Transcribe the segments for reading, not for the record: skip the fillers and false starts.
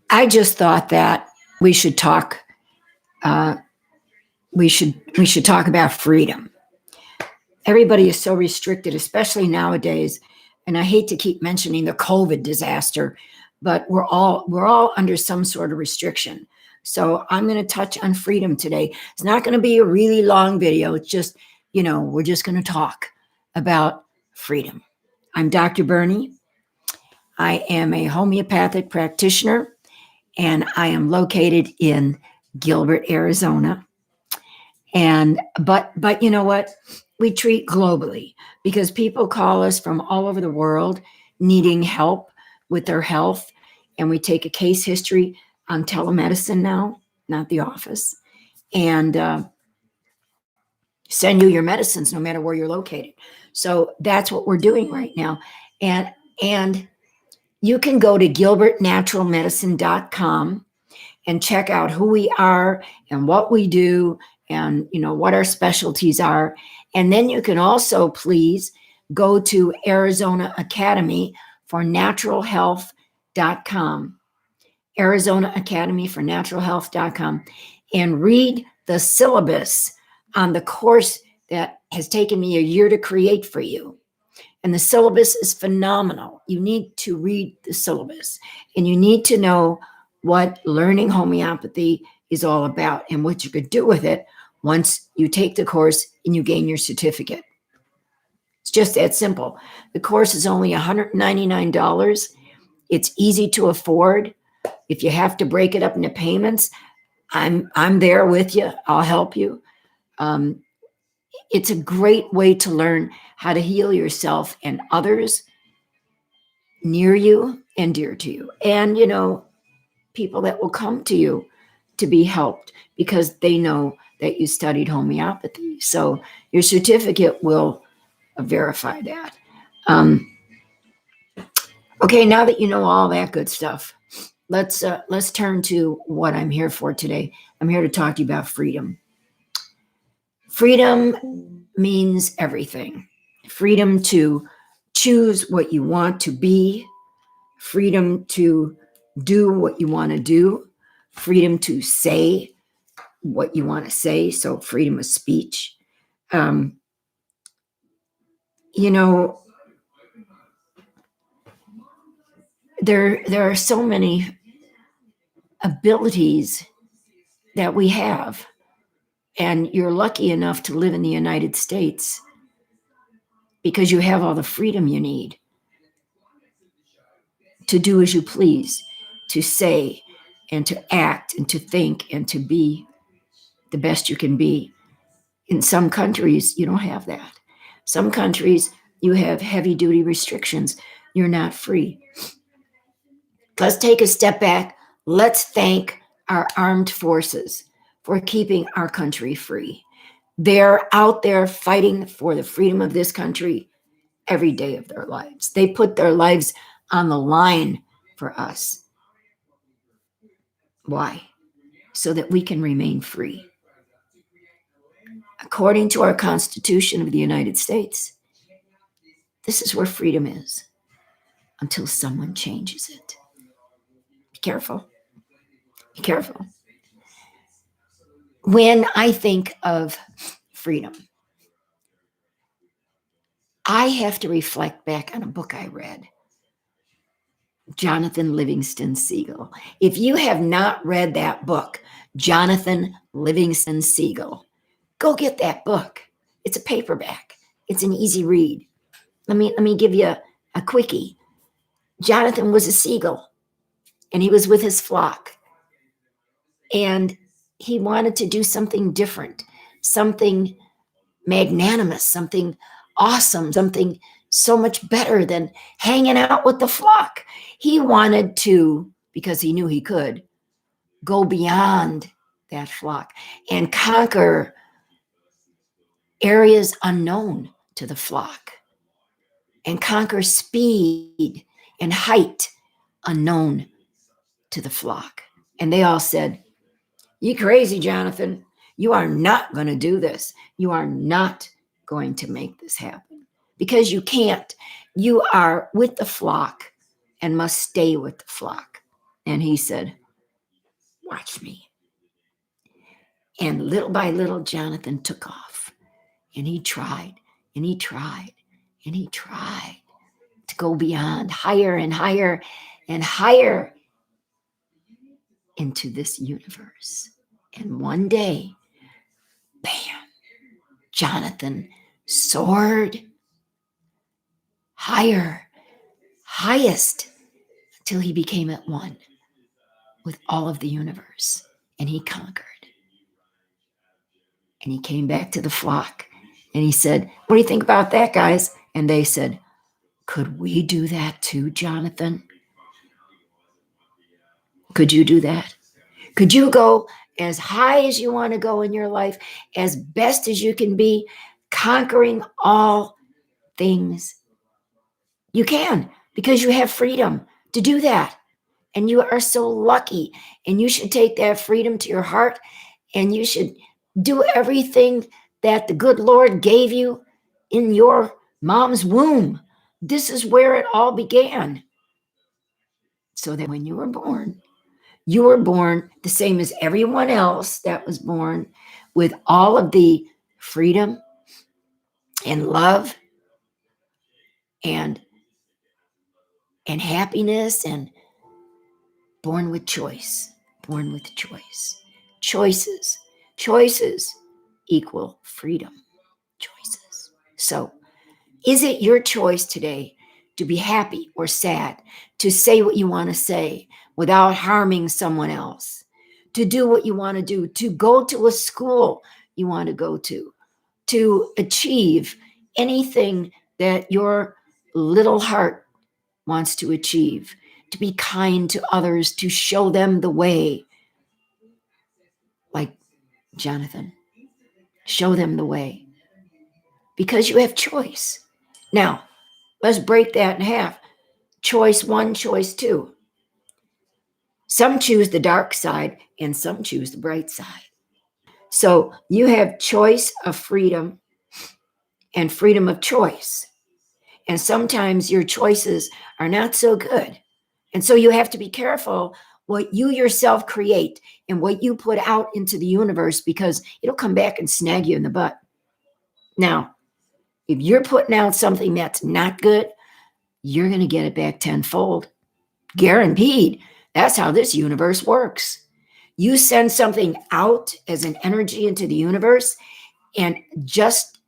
I just thought that we should talk. Uh, we should talk about freedom. Everybody is so restricted, especially nowadays. And I hate to keep mentioning the COVID disaster, but we're all under some sort of restriction. So I'm going to touch on freedom today. It's not going to be a really long video. It's just, we're just going to talk about freedom. I'm Dr. Bernie. I am a homeopathic practitioner, and I am located in Gilbert, Arizona. And but you know what? We treat globally because people call us from all over the world needing help with their health, and we take a case history on telemedicine now, not the office, and send you your medicines no matter where you're located. So that's what we're doing right now, and you can go to gilbertnaturalmedicine.com and check out who we are and what we do and what our specialties are. And then you can also please go to Arizona Academy for Natural Health.com, Arizona Academy for Natural Health.com, and read the syllabus on the course that has taken me a year to create for you. And the syllabus is phenomenal. You need to read the syllabus, and you need to know what learning homeopathy is all about and what you could do with it once you take the course and you gain your certificate. It's just that simple. The course is only $199. It's easy to afford. If you have to break it up into payments, I'm there with you. I'll help you. It's a great way to learn how to heal yourself and others near you and dear to you. And, people that will come to you to be helped because they know that you studied homeopathy. So your certificate will verify that. Okay, now that you know all that good stuff, let's turn to what I'm here for today. I'm here to talk to you about freedom. Freedom means everything. Freedom to choose what you want to be, freedom to do what you want to do, freedom to say what you want to say, so freedom of speech. There are so many abilities that we have, and you're lucky enough to live in the United States because you have all the freedom you need to do as you please, to say and to act and to think and to be the best you can be. In some countries, you don't have that. Some countries, you have heavy duty restrictions. You're not free. Let's take a step back. Let's thank our armed forces for keeping our country free. They're out there fighting for the freedom of this country every day of their lives. They put their lives on the line for us. Why? So that we can remain free. According to our Constitution of the United States, this is where freedom is until someone changes it. Be careful. Be careful. When I think of freedom, I have to reflect back on a book I read, Jonathan Livingston Seagull. If you have not read that book, Jonathan Livingston Seagull, go get that book. It's a paperback. It's an easy read. Let me give you a quickie. Jonathan was a seagull, and he was with his flock, and he wanted to do something different, something magnanimous, something awesome, something so much better than hanging out with the flock. He wanted to, because he knew he could, go beyond that flock and conquer areas unknown to the flock and conquer speed and height unknown to the flock. And they all said, "You crazy, Jonathan. You are not going to do this. You are not going to make this happen because you can't. You are with the flock and must stay with the flock." And he said, watch me. And little by little, Jonathan took off. And he tried, and he tried, and he tried to go beyond, higher and higher and higher into this universe. And one day, bam, Jonathan soared higher, highest, till he became at one with all of the universe. And he conquered. And he came back to the flock and he said, what do you think about that, guys? And they said, could we do that too, Jonathan? Could you do that? Could you go as high as you want to go in your life, as best as you can be, conquering all things? You can, because you have freedom to do that. And you are so lucky. And you should take that freedom to your heart, and you should do everything that the good Lord gave you in your mom's womb. This is where it all began. So that when you were born the same as everyone else that was born, with all of the freedom and love and happiness, and born with choice. Choices equal freedom. Choices. So, is it your choice today to be happy or sad, to say what you want to say without harming someone else, to do what you want to do, to go to a school you want to go to achieve anything that your little heart wants to achieve, to be kind to others, to show them the way, like Jonathan, show them the way, because you have choice. Now, let's break that in half. Choice one, choice two. Some choose the dark side and some choose the bright side. So you have choice of freedom and freedom of choice. And sometimes your choices are not so good. And so you have to be careful what you yourself create and what you put out into the universe, because it'll come back and snag you in the butt. Now, if you're putting out something that's not good, you're going to get it back tenfold. Guaranteed. That's how this universe works. You send something out as an energy into the universe, and just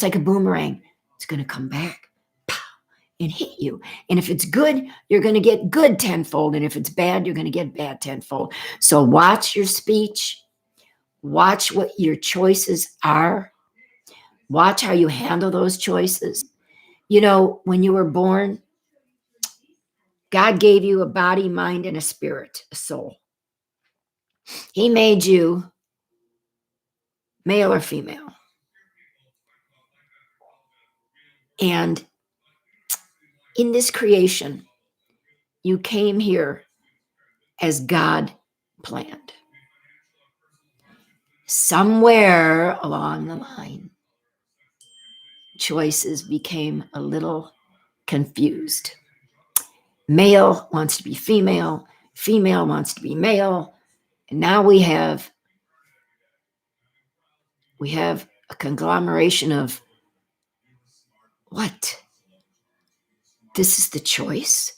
like a boomerang, it's going to come back and hit you. And if it's good, you're going to get good tenfold. And if it's bad, you're going to get bad tenfold. So watch your speech. Watch what your choices are. Watch how you handle those choices. You know, when you were born, God gave you a body, mind, and a spirit, a soul. He made you male or female. And in this creation, you came here as God planned. Somewhere along the line, choices became a little confused. Male wants to be female, female wants to be male, and now we have a conglomeration of what? This is the choice?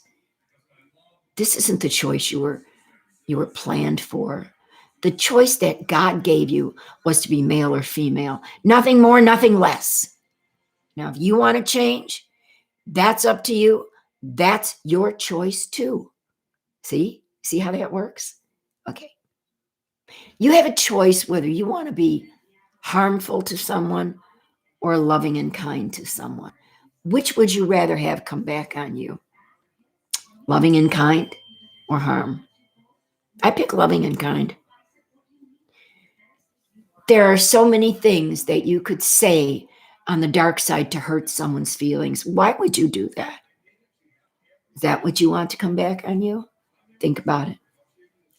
This isn't the choice you were planned for. The choice that God gave you was to be male or female. Nothing more, nothing less. Now, if you want to change, that's up to you. That's your choice too. See how that works? Okay. You have a choice whether you want to be harmful to someone or loving and kind to someone. Which would you rather have come back on you? Loving and kind or harm? I pick loving and kind. There are so many things that you could say on the dark side to hurt someone's feelings. Why would you do that? Is that what you want to come back on you? Think about it.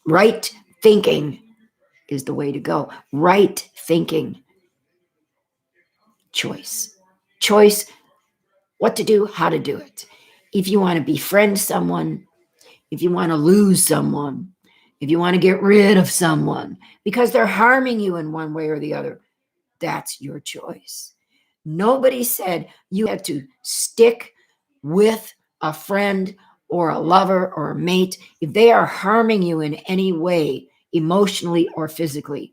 Right thinking is the way to go. Right thinking. Choice. Choice, what to do, how to do it. If you want to befriend someone, if you want to lose someone, if you want to get rid of someone because they're harming you in one way or the other, that's your choice. Nobody said you had to stick with a friend or a lover or a mate if they are harming you in any way, emotionally or physically.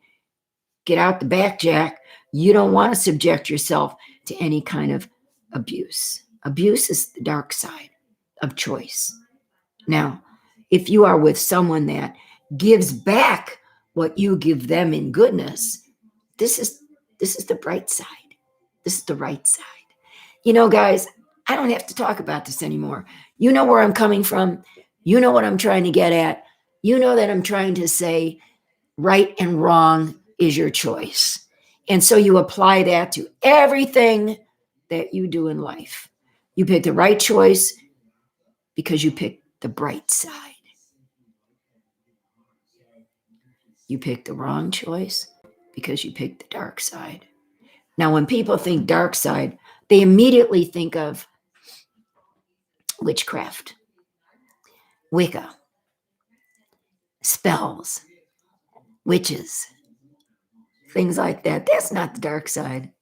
Get out the back, Jack. You don't want to subject yourself to any kind of abuse. Abuse is the dark side of choice. Now, if you are with someone that gives back what you give them in goodness, this is the bright side. This is the right side. You know, guys, I don't have to talk about this anymore. You know where I'm coming from. You know what I'm trying to get at. You know that I'm trying to say right and wrong is your choice. And so you apply that to everything that you do in life. You pick the right choice because you pick the bright side. You pick the wrong choice because you pick the dark side. Now, when people think dark side, they immediately think of witchcraft, Wicca, spells, witches, things like that. That's not the dark side.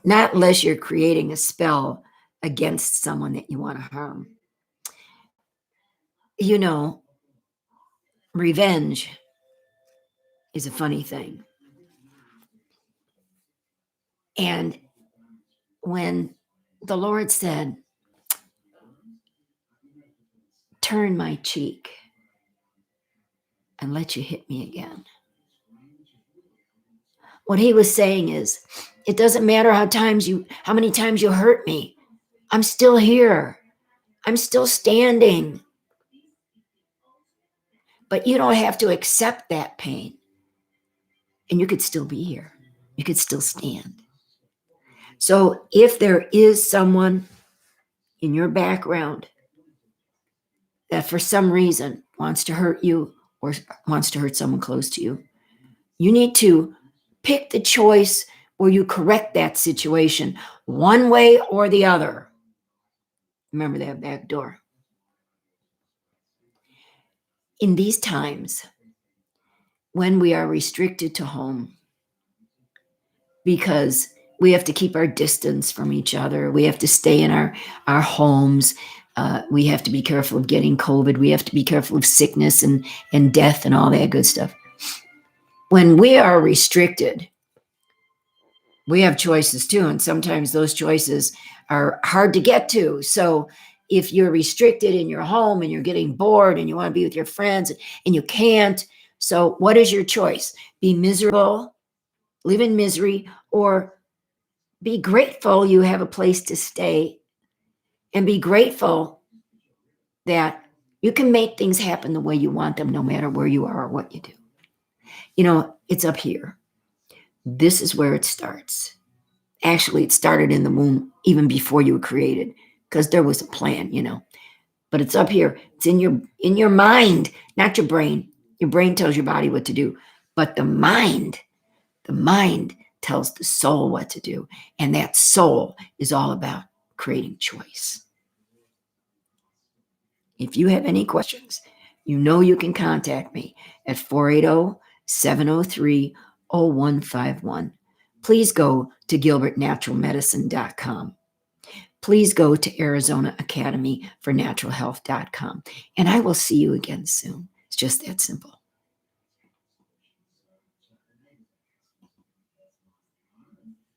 Not unless you're creating a spell against someone that you want to harm. You know, revenge is a funny thing. And when the Lord said, turn my cheek and let you hit me again, what he was saying is, it doesn't matter how many times you hurt me. I'm still here. I'm still standing. But you don't have to accept that pain. And you could still be here. You could still stand. So if there is someone in your background that for some reason wants to hurt you or wants to hurt someone close to you, you need to pick the choice where you correct that situation one way or the other. Remember that back door. In these times when we are restricted to home because we have to keep our distance from each other, we have to stay in our homes, we have to be careful of getting COVID, we have to be careful of sickness and death and all that good stuff. When we are restricted, we have choices too, and sometimes those choices are hard to get to. So if you're restricted in your home and you're getting bored and you want to be with your friends and you can't, so what is your choice? Be miserable, live in misery, or be grateful you have a place to stay and be grateful that you can make things happen the way you want them no matter where you are or what you do. You know, it's up here. This is where it starts. Actually, it started in the womb even before you were created because there was a plan, you know. But it's up here. It's in your mind, not your brain. Your brain tells your body what to do. But the mind tells the soul what to do. And that soul is all about creating choice. If you have any questions, you know you can contact me at 480-703-0151. Please go to gilbertnaturalmedicine.com. Please go to Arizona Academy for Natural Health.com. And I will see you again soon. It's just that simple.